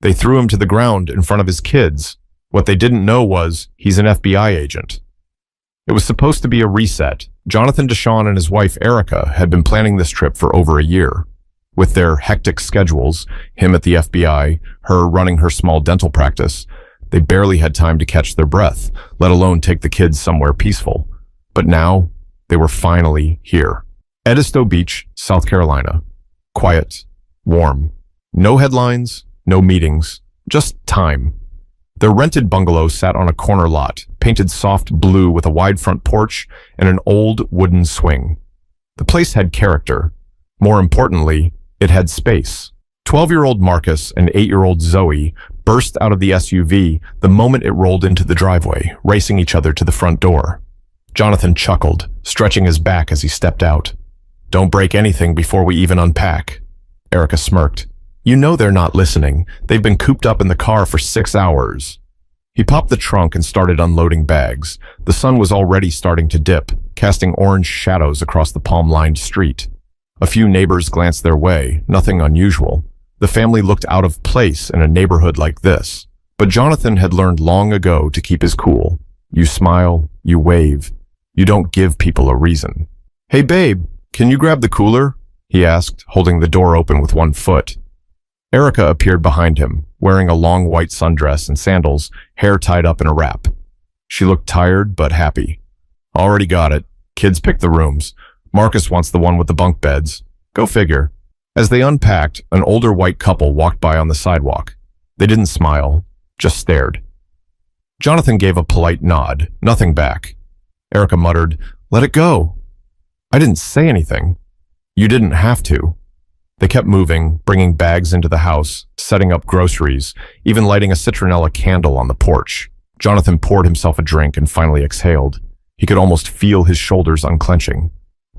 They threw him to the ground in front of his kids. What they didn't know was he's an FBI agent. It was supposed to be a reset. Jonathan Deshawn and his wife Erica had been planning this trip for over a year. With their hectic schedules, him at the FBI, her running her small dental practice, they barely had time to catch their breath, let alone take the kids somewhere peaceful. But now, they were finally here. Edisto Beach, South Carolina. Quiet, warm. No headlines, no meetings, just time. Their rented bungalow sat on a corner lot, painted soft blue with a wide front porch and an old wooden swing. The place had character. More importantly, it had space. 12-year-old Marcus and 8-year-old Zoe burst out of the SUV the moment it rolled into the driveway, racing each other to the front door. Jonathan chuckled, stretching his back as he stepped out. "Don't break anything before we even unpack." Erica smirked. "You know they're not listening. They've been cooped up in the car for 6 hours." He popped the trunk and started unloading bags. The sun was already starting to dip, casting orange shadows across the palm-lined street. A few neighbors glanced their way, nothing unusual. The family looked out of place in a neighborhood like this. But Jonathan had learned long ago to keep his cool. You smile, you wave. You don't give people a reason. "Hey babe, can you grab the cooler?" he asked, holding the door open with one foot. Erica appeared behind him, wearing a long white sundress and sandals, hair tied up in a wrap. She looked tired but happy. "Already got it. Kids pick the rooms. Marcus wants the one with the bunk beds. Go figure." As they unpacked, an older white couple walked by on the sidewalk. They didn't smile, just stared. Jonathan gave a polite nod, nothing back. Erica muttered, "Let it go." "I didn't say anything." "You didn't have to." They kept moving, bringing bags into the house, setting up groceries, even lighting a citronella candle on the porch. Jonathan poured himself a drink and finally exhaled. He could almost feel his shoulders unclenching.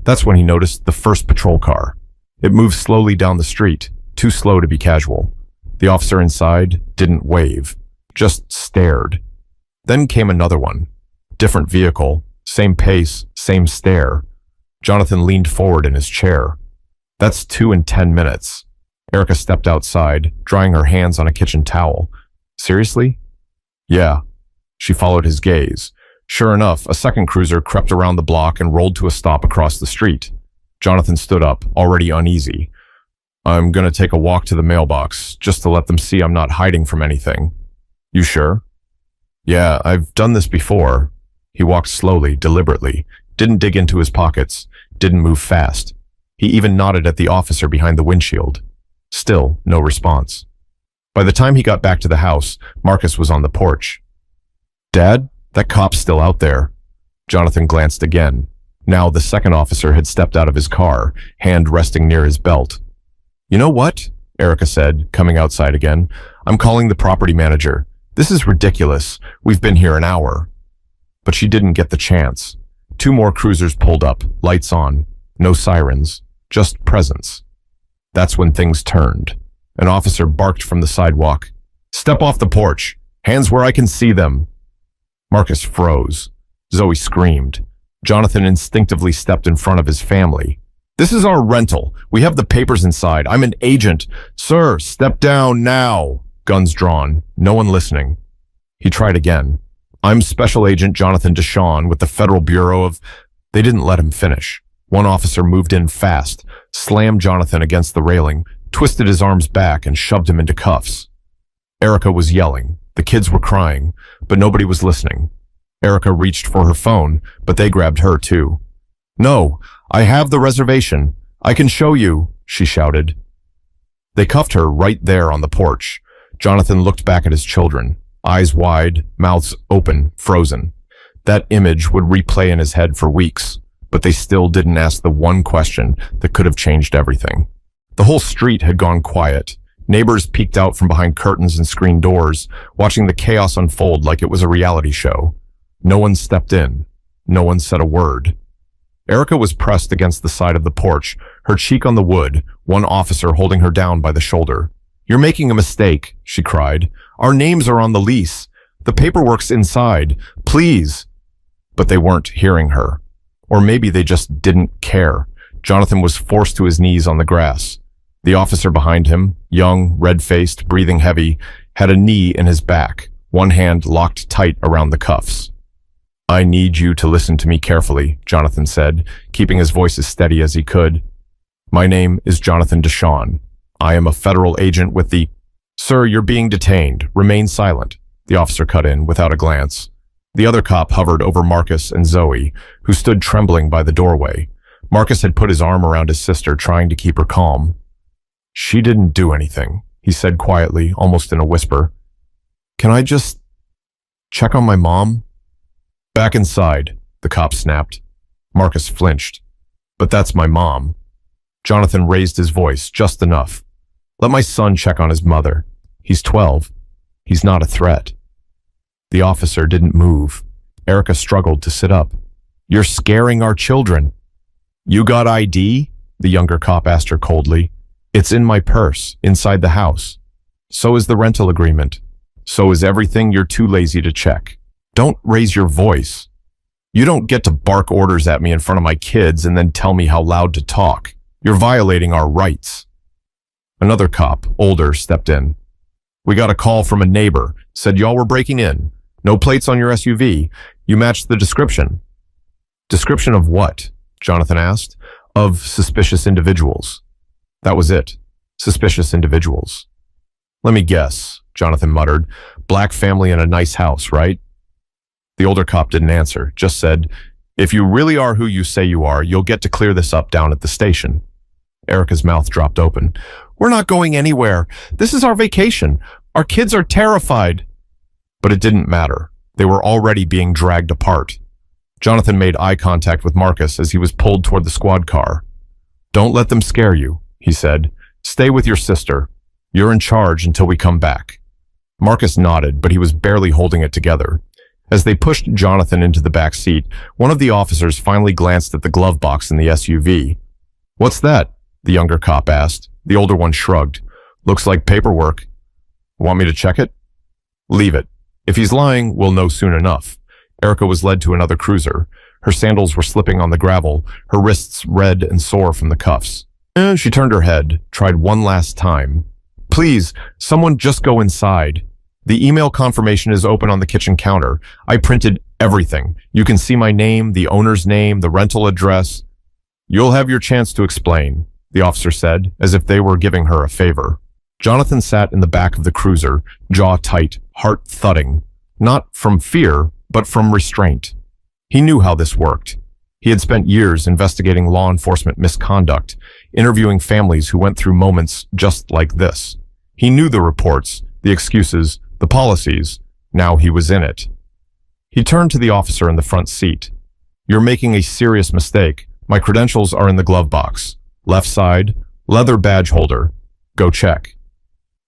That's when he noticed the first patrol car. It moved slowly down the street, too slow to be casual. The officer inside didn't wave, just stared. Then came another one. Different vehicle, same pace, same stare. Jonathan leaned forward in his chair. "That's 2 in 10 minutes. Erica stepped outside, drying her hands on a kitchen towel. "Seriously?" "Yeah." She followed his gaze. Sure enough, a second cruiser crept around the block and rolled to a stop across the street. Jonathan stood up, already uneasy. "I'm gonna take a walk to the mailbox, just to let them see I'm not hiding from anything." "You sure?" "Yeah, I've done this before." He walked slowly, deliberately, didn't dig into his pockets, didn't move fast. He even nodded at the officer behind the windshield. Still, no response. By the time he got back to the house, Marcus was on the porch. "Dad, that cop's still out there." Jonathan glanced again. Now the second officer had stepped out of his car, hand resting near his belt. "You know what?" Erica said, coming outside again. "I'm calling the property manager. This is ridiculous. We've been here an hour." But she didn't get the chance. 2 more cruisers pulled up, lights on. No sirens, just presence. That's when things turned. An officer barked from the sidewalk. "Step off the porch. Hands where I can see them." Marcus froze. Zoe screamed. Jonathan instinctively stepped in front of his family. "This is our rental. We have the papers inside. I'm an agent. Sir, step down now." Guns drawn. No one listening. He tried again. "I'm Special Agent Jonathan Deshawn with the Federal Bureau of..." They didn't let him finish. One officer moved in fast, slammed Jonathan against the railing, twisted his arms back, and shoved him into cuffs. Erica was yelling. The kids were crying, but nobody was listening. Erica reached for her phone, but they grabbed her too. "No, I have the reservation. I can show you," she shouted. They cuffed her right there on the porch. Jonathan looked back at his children, eyes wide, mouths open, frozen. That image would replay in his head for weeks, but they still didn't ask the one question that could have changed everything. The whole street had gone quiet. Neighbors peeked out from behind curtains and screen doors, watching the chaos unfold like it was a reality show. No one stepped in. No one said a word. Erica was pressed against the side of the porch, her cheek on the wood, one officer holding her down by the shoulder. "You're making a mistake," she cried. "Our names are on the lease. The paperwork's inside. Please." But they weren't hearing her. Or maybe they just didn't care. Jonathan was forced to his knees on the grass. The officer behind him, young, red-faced, breathing heavy, had a knee in his back, one hand locked tight around the cuffs. "I need you to listen to me carefully," Jonathan said, keeping his voice as steady as he could. "My name is Jonathan Deshawn. I am a federal agent with the—" "Sir, you're being detained. Remain silent," the officer cut in without a glance. The other cop hovered over Marcus and Zoe, who stood trembling by the doorway. Marcus had put his arm around his sister, trying to keep her calm. "She didn't do anything," he said quietly, almost in a whisper. "Can I just check on my mom?" "Back inside," the cop snapped. Marcus flinched. "But that's my mom." Jonathan raised his voice just enough. "Let my son check on his mother. He's 12. He's not a threat." The officer didn't move. Erica struggled to sit up. "You're scaring our children." "You got ID?" the younger cop asked her coldly. "It's in my purse, inside the house. So is the rental agreement. So is everything you're too lazy to check. Don't raise your voice. You don't get to bark orders at me in front of my kids and then tell me how loud to talk. You're violating our rights." Another cop, older, stepped in. "We got a call from a neighbor. Said y'all were breaking in. No plates on your SUV. You matched the description." "Description of what?" Jonathan asked. "Of suspicious individuals." That was it. Suspicious individuals. "Let me guess," Jonathan muttered. "Black family in a nice house, right?" The older cop didn't answer, just said, "If you really are who you say you are, you'll get to clear this up down at the station." Erica's mouth dropped open. "We're not going anywhere. This is our vacation. Our kids are terrified." But it didn't matter. They were already being dragged apart. Jonathan made eye contact with Marcus as he was pulled toward the squad car. "Don't let them scare you," he said. "Stay with your sister. You're in charge until we come back." Marcus nodded, but he was barely holding it together. As they pushed Jonathan into the back seat, one of the officers finally glanced at the glove box in the SUV. "What's that?" the younger cop asked. The older one shrugged. "Looks like paperwork. Want me to check it?" "Leave it. If he's lying, we'll know soon enough." Erica was led to another cruiser. Her sandals were slipping on the gravel, her wrists red and sore from the cuffs. She turned her head, tried one last time. "Please, someone just go inside. The email confirmation is open on the kitchen counter. I printed everything. You can see my name, the owner's name, the rental address." "You'll have your chance to explain," the officer said, as if they were giving her a favor. Jonathan sat in the back of the cruiser, jaw tight, heart thudding, not from fear, but from restraint. He knew how this worked. He had spent years investigating law enforcement misconduct, interviewing families who went through moments just like this. He knew the reports, the excuses, the policies. Now he was in it. He turned to the officer in the front seat. "You're making a serious mistake. My credentials are in the glove box. Left side, leather badge holder. Go check."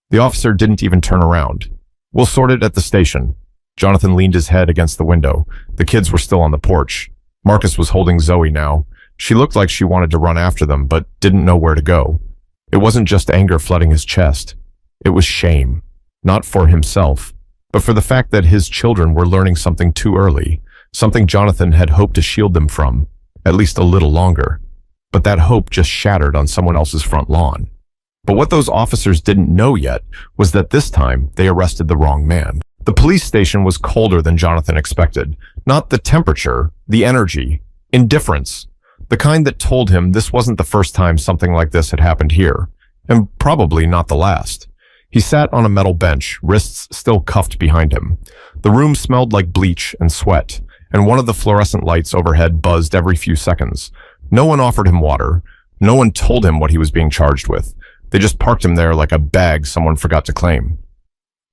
The officer didn't even turn around. "We'll sort it at the station." Jonathan leaned his head against the window. The kids were still on the porch. Marcus was holding Zoe now. She looked like she wanted to run after them, but didn't know where to go. It wasn't just anger flooding his chest. It was shame. Not for himself, but for the fact that his children were learning something too early, something Jonathan had hoped to shield them from, at least a little longer. But that hope just shattered on someone else's front lawn. But what those officers didn't know yet was that this time they arrested the wrong man. The police station was colder than Jonathan expected. Not the temperature, the energy, indifference, the kind that told him this wasn't the first time something like this had happened here, and probably not the last. He sat on a metal bench, wrists still cuffed behind him. The room smelled like bleach and sweat, and one of the fluorescent lights overhead buzzed every few seconds. No one offered him water. No one told him what he was being charged with. They just parked him there like a bag someone forgot to claim.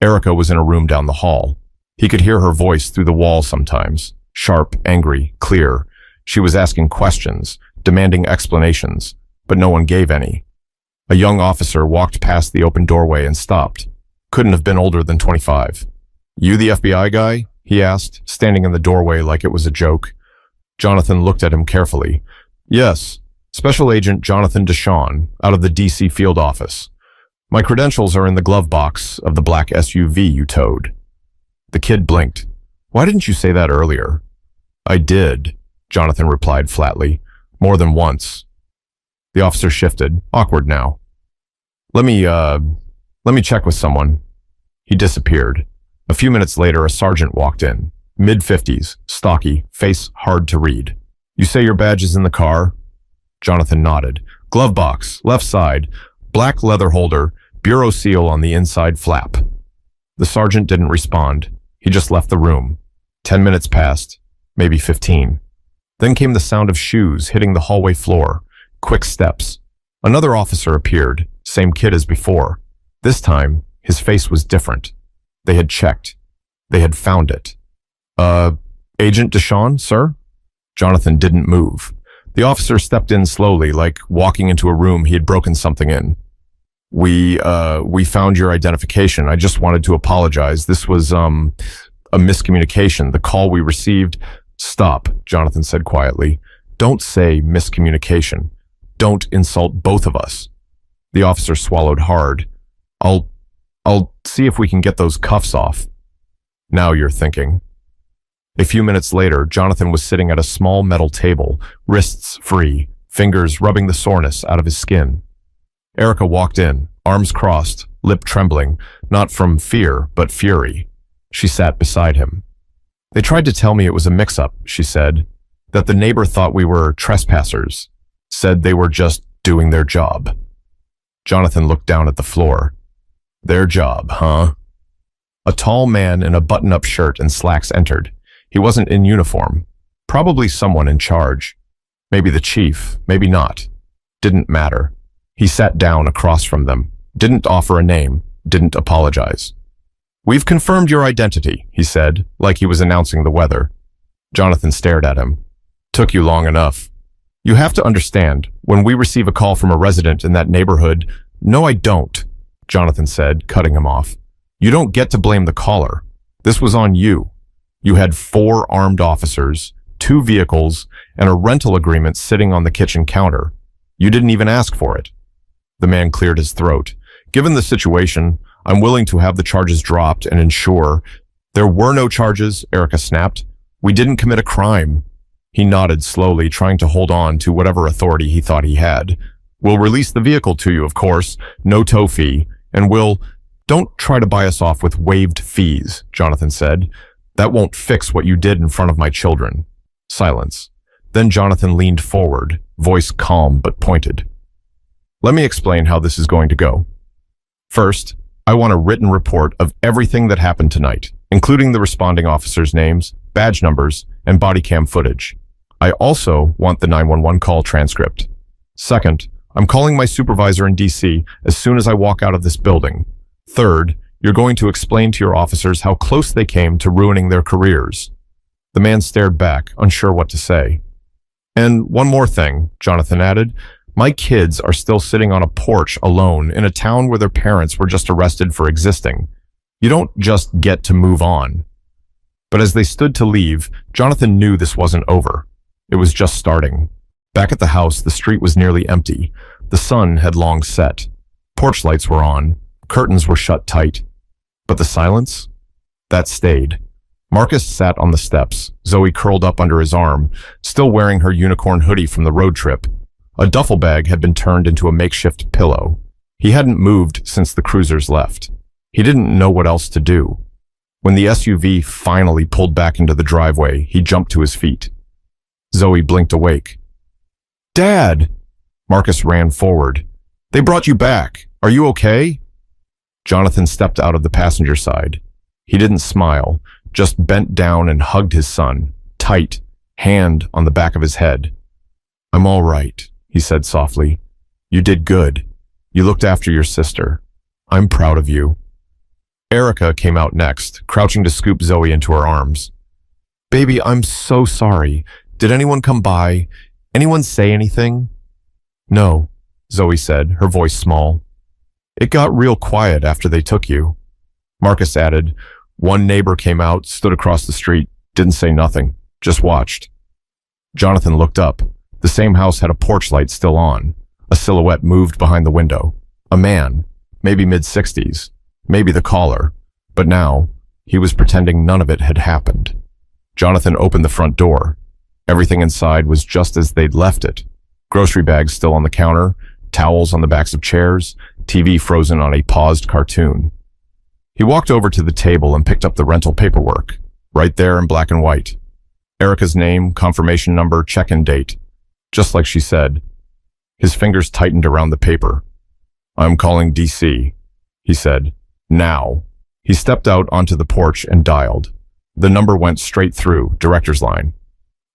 Erica was in a room down the hall. He could hear her voice through the wall sometimes, sharp, angry, clear. She was asking questions, demanding explanations, but no one gave any. A young officer walked past the open doorway and stopped. Couldn't have been older than 25. "You the FBI guy?" he asked, standing in the doorway like it was a joke. Jonathan looked at him carefully. "Yes, Special Agent Jonathan Deshawn, out of the DC field office. My credentials are in the glove box of the black SUV you towed." The kid blinked. "Why didn't you say that earlier?" "I did," Jonathan replied flatly. "More than once." The officer shifted, awkward now. Let me, uh, let me check with someone. He disappeared. A few minutes later, a sergeant walked in. Mid-50s, stocky, face hard to read. You say your badge is in the car? Jonathan nodded. Glove box, left side, black leather holder, bureau seal on the inside flap. The sergeant didn't respond. He just left the room. 10 minutes passed, maybe 15. Then came the sound of shoes hitting the hallway floor. Quick steps. Another officer appeared, same kid as before. This time, his face was different. They had checked. They had found it. Agent Deshawn, sir? Jonathan didn't move. The officer stepped in slowly, like walking into a room he had broken something in. We found your identification. I just wanted to apologize. This was, a miscommunication. The call we received... Stop, Jonathan said quietly. Don't say miscommunication. Don't insult both of us. The officer swallowed hard. I'll see if we can get those cuffs off. Now you're thinking. A few minutes later, Jonathan was sitting at a small metal table, wrists free, fingers rubbing the soreness out of his skin. Erica walked in, arms crossed, lip trembling, not from fear, but fury. She sat beside him. They tried to tell me it was a mix-up, she said, that the neighbor thought we were trespassers, said they were just doing their job. Jonathan looked down at the floor. Their job, huh? A tall man in a button-up shirt and slacks entered. He wasn't in uniform. Probably someone in charge. Maybe the chief, maybe not. Didn't matter. He sat down across from them, didn't offer a name, didn't apologize. We've confirmed your identity, he said, like he was announcing the weather. Jonathan stared at him. Took you long enough. You have to understand, when we receive a call from a resident in that neighborhood... No, I don't, Jonathan said, cutting him off. You don't get to blame the caller. This was on you. You had 4 armed officers, 2 vehicles, and a rental agreement sitting on the kitchen counter. You didn't even ask for it. The man cleared his throat. Given the situation, I'm willing to have the charges dropped and ensure... There were no charges, Erica snapped. We didn't commit a crime. He nodded slowly, trying to hold on to whatever authority he thought he had. We'll release the vehicle to you, of course, no tow fee, and we'll... Don't try to buy us off with waived fees, Jonathan said. That won't fix what you did in front of my children. Silence. Then Jonathan leaned forward, voice calm but pointed. Let me explain how this is going to go. First, I want a written report of everything that happened tonight, including the responding officers' names, badge numbers, and body cam footage. I also want the 911 call transcript. Second, I'm calling my supervisor in DC as soon as I walk out of this building. Third, you're going to explain to your officers how close they came to ruining their careers. The man stared back, unsure what to say. And one more thing, Jonathan added. My kids are still sitting on a porch alone in a town where their parents were just arrested for existing. You don't just get to move on. But as they stood to leave, Jonathan knew this wasn't over. It was just starting. Back at the house, the street was nearly empty. The sun had long set. Porch lights were on. Curtains were shut tight. But the silence? That stayed. Marcus sat on the steps, Zoe curled up under his arm, still wearing her unicorn hoodie from the road trip. A duffel bag had been turned into a makeshift pillow. He hadn't moved since the cruisers left. He didn't know what else to do. When the SUV finally pulled back into the driveway, he jumped to his feet. Zoe blinked awake. Dad! Marcus ran forward. They brought you back. Are you okay? Jonathan stepped out of the passenger side. He didn't smile, just bent down and hugged his son, tight, hand on the back of his head. I'm all right, he said softly. You did good. You looked after your sister. I'm proud of you. Erica came out next, crouching to scoop Zoe into her arms. Baby, I'm so sorry. Did anyone come by? Anyone say anything? No, Zoe said, her voice small. It got real quiet after they took you. Marcus added, one neighbor came out, stood across the street, didn't say nothing, just watched. Jonathan looked up. The same house had a porch light still on. A silhouette moved behind the window. A man, maybe mid-60s, maybe the caller. But now, he was pretending none of it had happened. Jonathan opened the front door. Everything inside was just as they'd left it. Grocery bags still on the counter, towels on the backs of chairs, TV frozen on a paused cartoon. He walked over to the table and picked up the rental paperwork, right there in black and white. Erica's name, confirmation number, check-in date, just like she said. His fingers tightened around the paper. "I'm calling DC," he said. "Now." He stepped out onto the porch and dialed. The number went straight through, director's line.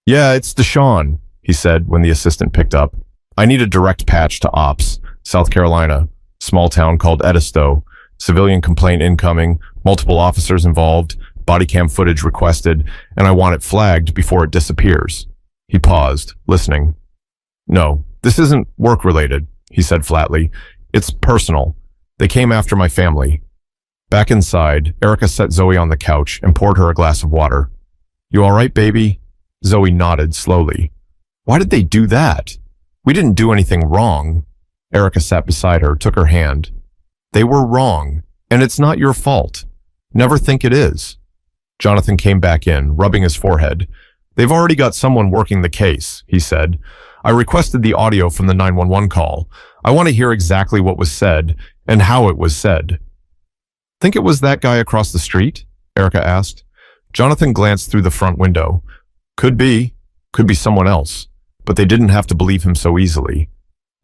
"Yeah, it's Deshaun," he said when the assistant picked up. "I need a direct patch to Ops, South Carolina, small town called Edisto, civilian complaint incoming, multiple officers involved, body cam footage requested, and I want it flagged before it disappears." He paused, listening. "No, this isn't work-related," he said flatly. "It's personal. They came after my family." Back inside, Erica set Zoe on the couch and poured her a glass of water. "You all right, baby?" Zoe nodded slowly. "Why did they do that? We didn't do anything wrong." Erica sat beside her, took her hand. "They were wrong, and it's not your fault. Never think it is." Jonathan came back in, rubbing his forehead. "They've already got someone working the case," he said. "I requested the audio from the 911 call. I want to hear exactly what was said and how it was said." "Think it was that guy across the street?" Erica asked. Jonathan glanced through the front window. Could be someone else, but they didn't have to believe him so easily.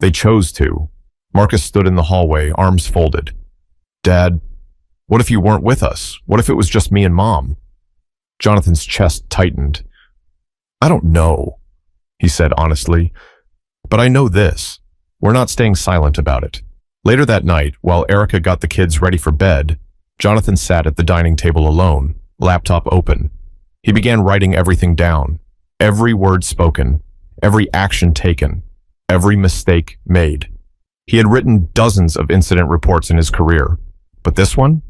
They chose to. Marcus stood in the hallway, arms folded. "Dad, what if you weren't with us? What if it was just me and Mom?" Jonathan's chest tightened. "I don't know," he said honestly. "But I know this. We're not staying silent about it." Later that night, while Erica got the kids ready for bed, Jonathan sat at the dining table alone, laptop open. He began writing everything down. Every word spoken, every action taken, every mistake made. He had written dozens of incident reports in his career, but this one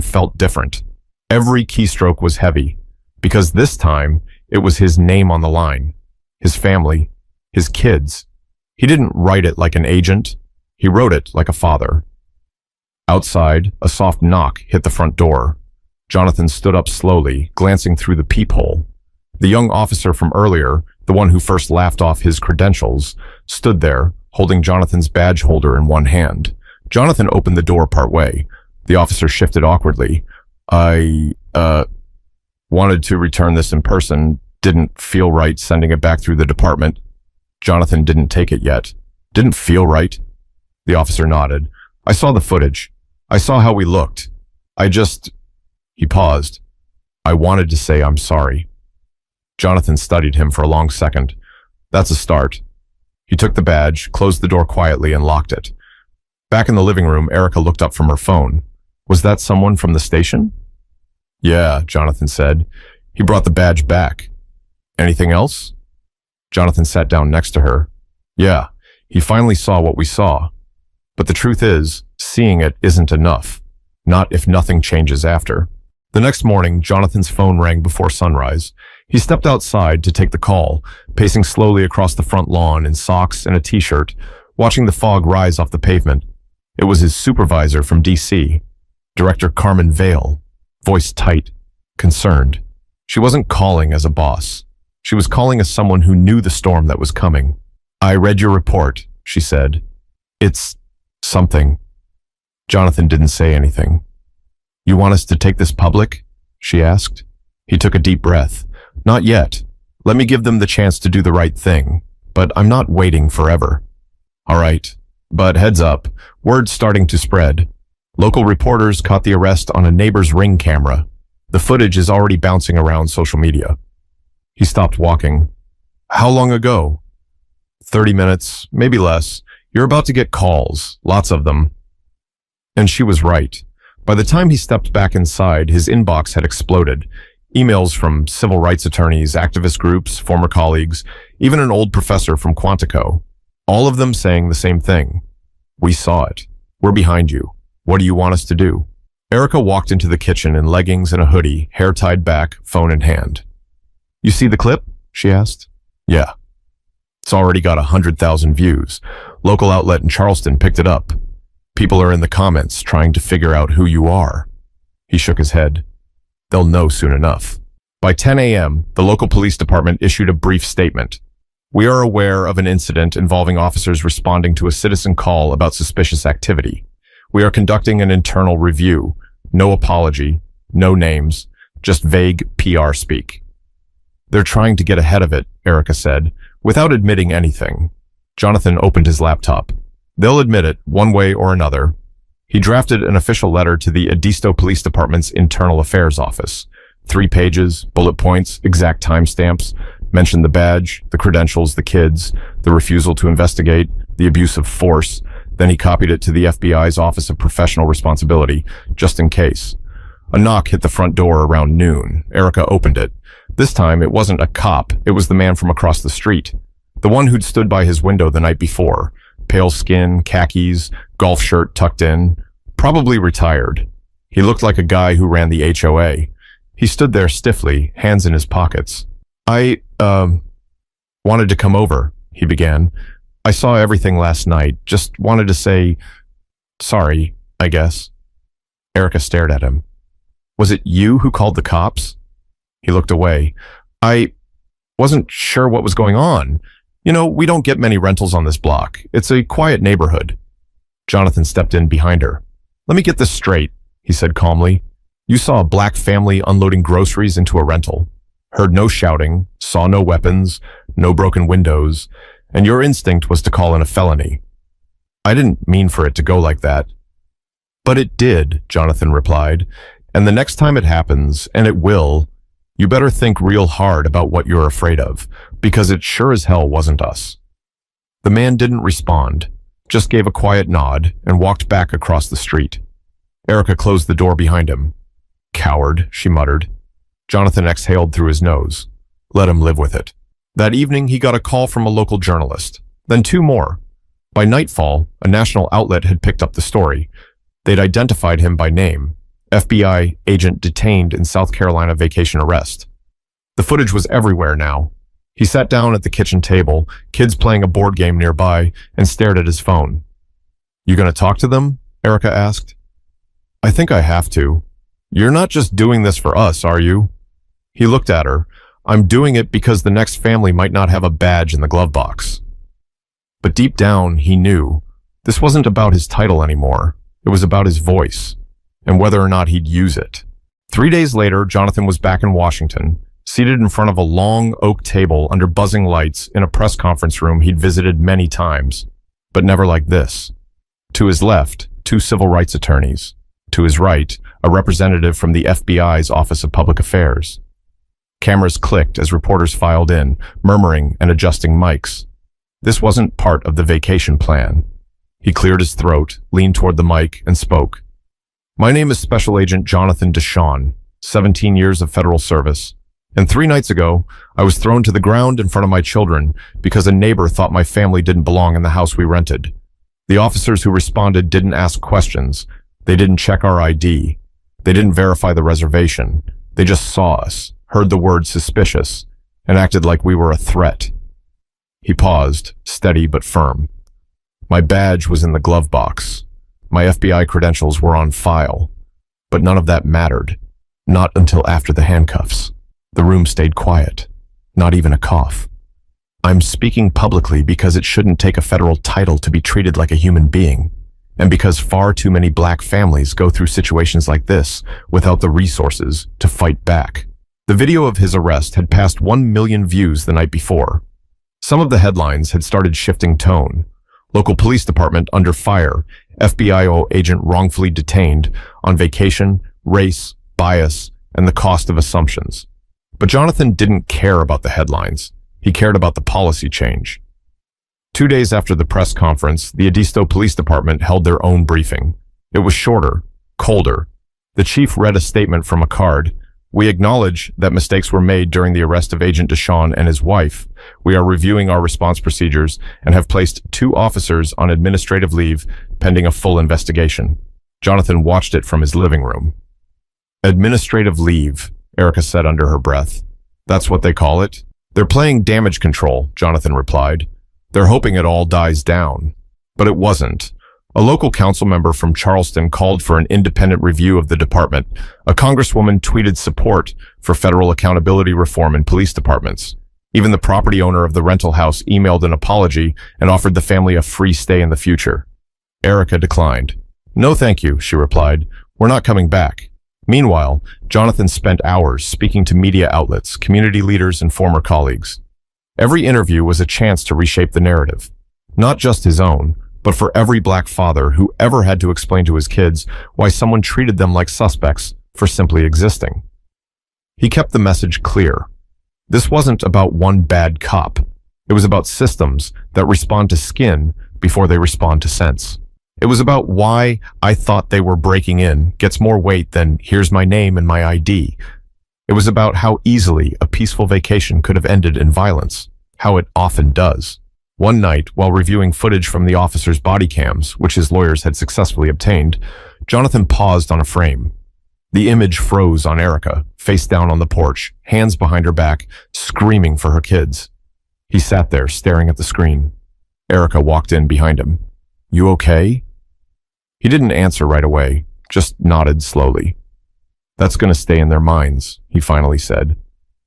felt different. Every keystroke was heavy, because this time it was his name on the line, his family, his kids. He didn't write it like an agent. He wrote it like a father. Outside, a soft knock hit the front door. Jonathan stood up slowly, glancing through the peephole. The young officer from earlier, the one who first laughed off his credentials, stood there, holding Jonathan's badge holder in one hand. Jonathan opened the door partway. The officer shifted awkwardly. "I wanted to return this in person. Didn't feel right sending it back through the department." Jonathan didn't take it yet. "Didn't feel right?" The officer nodded. "I saw the footage. I saw how we looked. He paused. "I wanted to say I'm sorry." Jonathan studied him for a long second. "That's a start." He took the badge, closed the door quietly, and locked it. Back in the living room, Erica looked up from her phone. "Was that someone from the station?" "Yeah," Jonathan said. "He brought the badge back." "Anything else?" Jonathan sat down next to her. "Yeah, he finally saw what we saw. But the truth is, seeing it isn't enough. Not if nothing changes after." The next morning, Jonathan's phone rang before sunrise. He stepped outside to take the call, pacing slowly across the front lawn in socks and a t-shirt, watching the fog rise off the pavement. It was his supervisor from DC, Director Carmen Vale, voice tight, concerned. She wasn't calling as a boss. She was calling as someone who knew the storm that was coming. "I read your report," she said. "It's something." Jonathan didn't say anything. "You want us to take this public?" she asked. He took a deep breath. "Not yet. Let me give them the chance to do the right thing. But I'm not waiting forever." "All right. But heads up, word's starting to spread. Local reporters caught the arrest on a neighbor's Ring camera. The footage is already bouncing around social media." He stopped walking. "How long ago?" 30 minutes, maybe less. You're about to get calls, lots of them." And she was right. By the time he stepped back inside, his inbox had exploded. Emails from civil rights attorneys, activist groups, former colleagues, even an old professor from Quantico. All of them saying the same thing. "We saw it. We're behind you. What do you want us to do?" Erica walked into the kitchen in leggings and a hoodie, hair tied back, phone in hand. "You see the clip?" she asked. "Yeah. It's already got 100,000 views. Local outlet in Charleston picked it up. People are in the comments trying to figure out who you are." He shook his head. "They'll know soon enough." By 10 a.m., the local police department issued a brief statement. "We are aware of an incident involving officers responding to a citizen call about suspicious activity. We are conducting an internal review. No apology, no names, just vague PR speak. They're trying to get ahead of it, Erica said, without admitting anything. Jonathan opened his laptop. They'll admit it, one way or another. He drafted an official letter to the Edisto Police Department's Internal Affairs Office. 3 pages, bullet points, exact timestamps, mentioned the badge, the credentials, the kids, the refusal to investigate, the abuse of force. Then he copied it to the FBI's Office of Professional Responsibility, just in case. A knock hit the front door around noon. Erica opened it. This time, it wasn't a cop. It was the man from across the street. The one who'd stood by his window the night before. Pale skin, khakis, golf shirt tucked in. Probably retired. He looked like a guy who ran the HOA. He stood there stiffly, hands in his pockets. I wanted to come over, he began. I saw everything last night. Just wanted to say, sorry, I guess. Erica stared at him. Was it you who called the cops? He looked away. I wasn't sure what was going on. You know, we don't get many rentals on this block. It's a quiet neighborhood. Jonathan stepped in behind her. Let me get this straight, he said calmly. You saw a black family unloading groceries into a rental. Heard no shouting, saw no weapons, no broken windows, and your instinct was to call in a felony. I didn't mean for it to go like that. But it did, Jonathan replied, and the next time it happens, and it will, you better think real hard about what you're afraid of, because it sure as hell wasn't us. The man didn't respond, just gave a quiet nod and walked back across the street. Erica closed the door behind him. Coward, she muttered. Jonathan exhaled through his nose. Let him live with it. That evening, he got a call from a local journalist, then 2 more. By nightfall, a national outlet had picked up the story. They'd identified him by name. FBI agent detained in South Carolina vacation arrest. The footage was everywhere now. He sat down at the kitchen table, kids playing a board game nearby, and stared at his phone. You gonna talk to them? Erica asked. I think I have to. You're not just doing this for us, are you? He looked at her. I'm doing it because the next family might not have a badge in the glove box. But deep down, he knew this wasn't about his title anymore. It was about his voice, and whether or not he'd use it. 3 days later, Jonathan was back in Washington, seated in front of a long oak table under buzzing lights in a press conference room he'd visited many times, but never like this. To his left, 2 civil rights attorneys. To his right, a representative from the FBI's Office of Public Affairs. Cameras clicked as reporters filed in, murmuring and adjusting mics. This wasn't part of the vacation plan. He cleared his throat, leaned toward the mic, and spoke. My name is Special Agent Jonathan DeShawn, 17 years of federal service. And 3 nights ago, I was thrown to the ground in front of my children because a neighbor thought my family didn't belong in the house we rented. The officers who responded didn't ask questions. They didn't check our ID. They didn't verify the reservation. They just saw us, heard the word suspicious, and acted like we were a threat. He paused, steady but firm. My badge was in the glove box. My FBI credentials were on file. But none of that mattered. Not until after the handcuffs. The room stayed quiet. Not even a cough. I'm speaking publicly because it shouldn't take a federal title to be treated like a human being. And because far too many black families go through situations like this without the resources to fight back. The video of his arrest had passed 1 million views the night before. Some of the headlines had started shifting tone. Local police department under fire, FBI agent wrongfully detained, on vacation, race, bias, and the cost of assumptions. But Jonathan didn't care about the headlines. He cared about the policy change. 2 days after the press conference, the Edisto Police Department held their own briefing. It was shorter, colder. The chief read a statement from a card. We acknowledge that mistakes were made during the arrest of Agent DeShawn and his wife. We are reviewing our response procedures and have placed 2 officers on administrative leave pending a full investigation. Jonathan watched it from his living room. Administrative leave, Erica said under her breath. That's what they call it? They're playing damage control, Jonathan replied. They're hoping it all dies down. But it wasn't. A local council member from Charleston called for an independent review of the department. A congresswoman tweeted support for federal accountability reform in police departments. Even the property owner of the rental house emailed an apology and offered the family a free stay in the future. Erica declined. No, thank you, she replied. We're not coming back. Meanwhile, Jonathan spent hours speaking to media outlets, community leaders, and former colleagues. Every interview was a chance to reshape the narrative. Not just his own, but for every black father who ever had to explain to his kids why someone treated them like suspects for simply existing. He kept the message clear. This wasn't about one bad cop. It was about systems that respond to skin before they respond to sense. It was about why I thought they were breaking in gets more weight than here's my name and my ID. It was about how easily a peaceful vacation could have ended in violence, how it often does. One night, while reviewing footage from the officer's body cams, which his lawyers had successfully obtained, Jonathan paused on a frame. The image froze on Erica, face down on the porch, hands behind her back, screaming for her kids. He sat there, staring at the screen. Erica walked in behind him. You okay? He didn't answer right away, just nodded slowly. That's going to stay in their minds, he finally said.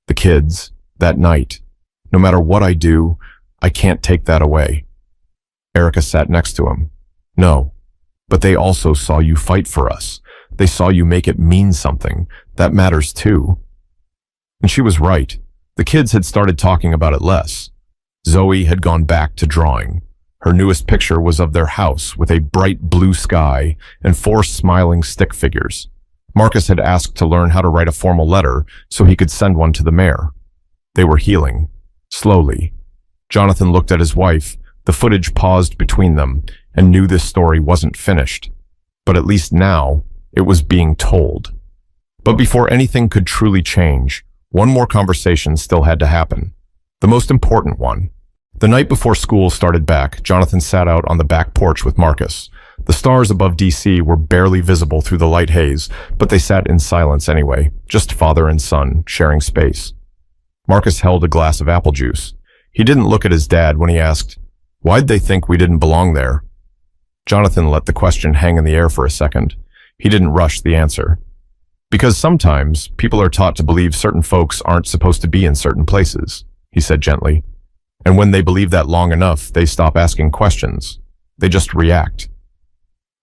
The kids, that night. No matter what I do, I can't take that away. Erica sat next to him. No, but they also saw you fight for us. They saw you make it mean something. That matters too. And she was right. The kids had started talking about it less. Zoe had gone back to drawing. Her newest picture was of their house with a bright blue sky and 4 smiling stick figures. Marcus had asked to learn how to write a formal letter so he could send one to the mayor. They were healing, slowly. Jonathan looked at his wife. The footage paused between them and knew this story wasn't finished. But at least now, it was being told. But before anything could truly change, one more conversation still had to happen. The most important one. The night before school started back, Jonathan sat out on the back porch with Marcus. The stars above DC were barely visible through the light haze, but they sat in silence anyway, just father and son, sharing space. Marcus held a glass of apple juice. He didn't look at his dad when he asked, "Why'd they think we didn't belong there?" Jonathan let the question hang in the air for a second. He didn't rush the answer. Because sometimes people are taught to believe certain folks aren't supposed to be in certain places, he said gently. And when they believe that long enough, they stop asking questions. They just react.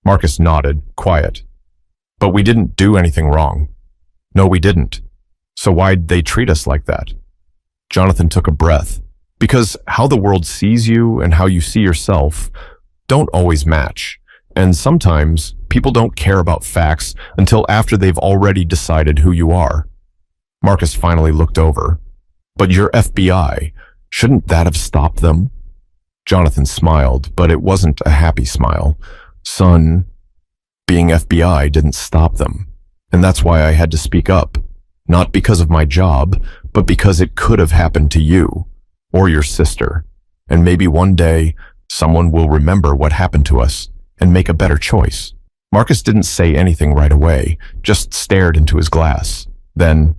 Marcus nodded, quiet. But we didn't do anything wrong. No, we didn't. So why'd they treat us like that? Jonathan took a breath. Because how the world sees you and how you see yourself don't always match. And sometimes people don't care about facts until after they've already decided who you are. Marcus finally looked over. But you're FBI. Shouldn't that have stopped them? Jonathan smiled, but it wasn't a happy smile. Son, being FBI didn't stop them. And that's why I had to speak up. Not because of my job, but because it could have happened to you. Or your sister. And maybe one day, someone will remember what happened to us and make a better choice. Marcus didn't say anything right away, just stared into his glass. Then,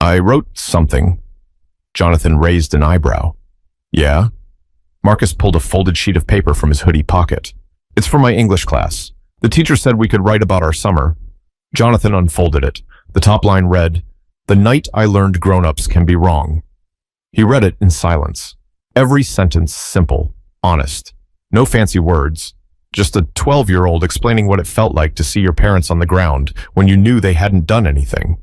I wrote something. Jonathan raised an eyebrow. Yeah? Marcus pulled a folded sheet of paper from his hoodie pocket. It's for my English class. The teacher said we could write about our summer. Jonathan unfolded it. The top line read, "The night I learned grown-ups can be wrong." He read it in silence. Every sentence simple, honest. No fancy words. Just a 12-year-old explaining what it felt like to see your parents on the ground when you knew they hadn't done anything.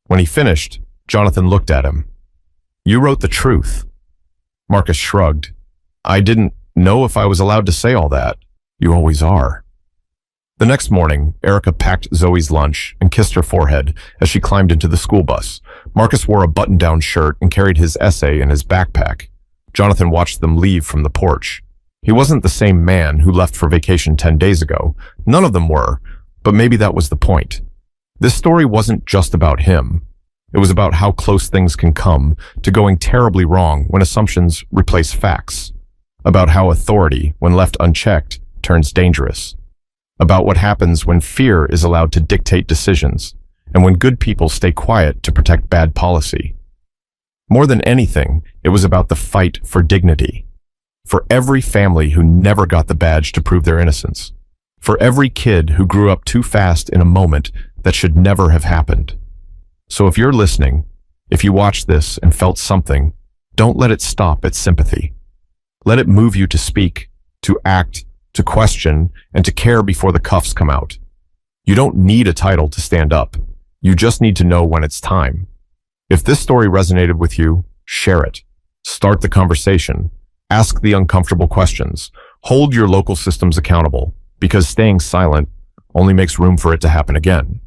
When he finished, Jonathan looked at him. You wrote the truth. Marcus shrugged. I didn't know if I was allowed to say all that. You always are. The next morning, Erica packed Zoe's lunch and kissed her forehead as she climbed into the school bus. Marcus wore a button-down shirt and carried his essay in his backpack. Jonathan watched them leave from the porch. He wasn't the same man who left for vacation 10 days ago. None of them were, but maybe that was the point. This story wasn't just about him. It was about how close things can come to going terribly wrong when assumptions replace facts. About how authority, when left unchecked, turns dangerous. About what happens when fear is allowed to dictate decisions, and when good people stay quiet to protect bad policy. More than anything, it was about the fight for dignity. For every family who never got the badge to prove their innocence. For every kid who grew up too fast in a moment that should never have happened. So if you're listening, if you watched this and felt something, don't let it stop at sympathy. Let it move you to speak, to act, to question, and to care before the cuffs come out. You don't need a title to stand up. You just need to know when it's time. If this story resonated with you, share it. Start the conversation. Ask the uncomfortable questions. Hold your local systems accountable, because staying silent only makes room for it to happen again.